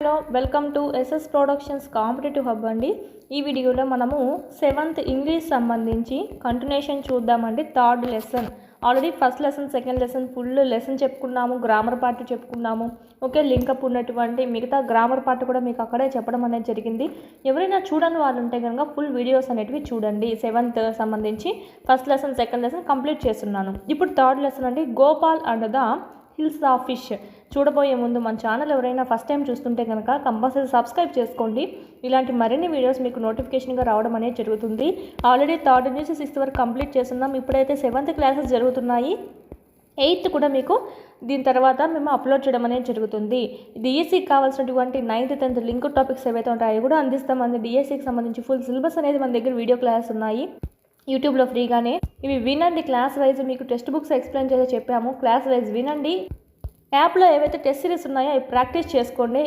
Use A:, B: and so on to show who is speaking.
A: Hello welcome to SS productions competitive hub అండి. ఈ వీడియోలో మనము 7th ఇంగ్లీష్ సంబంధించి కంటిన్యూషన్ చూద్దామండి. Third lesson already first lesson second lesson full lesson చెప్పుకున్నాము, గ్రామర్ పార్ట్ చెప్పుకున్నాము. ఓకే, లింకప్ ఉన్నటువంటి మిగతా గ్రామర్ పార్ట్ కూడా మీకు అక్కడే చెప్పడం అనేది జరిగింది. ఎవరైనా చూడని వాళ్ళు ఉంటే కనుక ఫుల్ వీడియోస్ అనేటివి చూడండి. 7th సంబంధించి first lesson second lesson complete చేస్తున్నాను. ఇప్పుడు థర్డ్ లెసన్ అండి, Gopal and the hills of fish. చూడబోయే ముందు మన ఛానల్ ఎవరైనా ఫస్ట్ టైం చూస్తుంటే కనుక కంపల్సరీ సబ్స్క్రైబ్ చేసుకోండి. ఇలాంటి మరిన్ని వీడియోస్ మీకు నోటిఫికేషన్గా రావడం అనేది జరుగుతుంది. ఆల్రెడీ థర్డ్ నుంచి 6th వరకు కంప్లీట్ చేస్తున్నాం. ఇప్పుడైతే 7th క్లాసెస్ జరుగుతున్నాయి. 8th కూడా మీకు దీని తర్వాత మేము అప్లోడ్ చేయడం అనేది జరుగుతుంది. డిఎస్సికి కావాల్సినటువంటి 9th 10th లింక్ టాపిక్స్ ఏవైతే ఉంటాయో కూడా అందిస్తామండి. డిఎస్సికి సంబంధించి ఫుల్ సిలబస్ అనేది మన దగ్గర వీడియో క్లాస్ ఉన్నాయి యూట్యూబ్లో ఫ్రీగానే. ఇవి వినండి, క్లాస్ వైజ్ మీకు టెక్స్ట్ బుక్స్ ఎక్స్ప్లెయిన్ చేసి చెప్పాము. క్లాస్ వైజ్ వినండి. యాప్లో ఏవైతే టెస్ట్ సిరీస్ ఉన్నాయో అవి ప్రాక్టీస్ చేసుకోండి.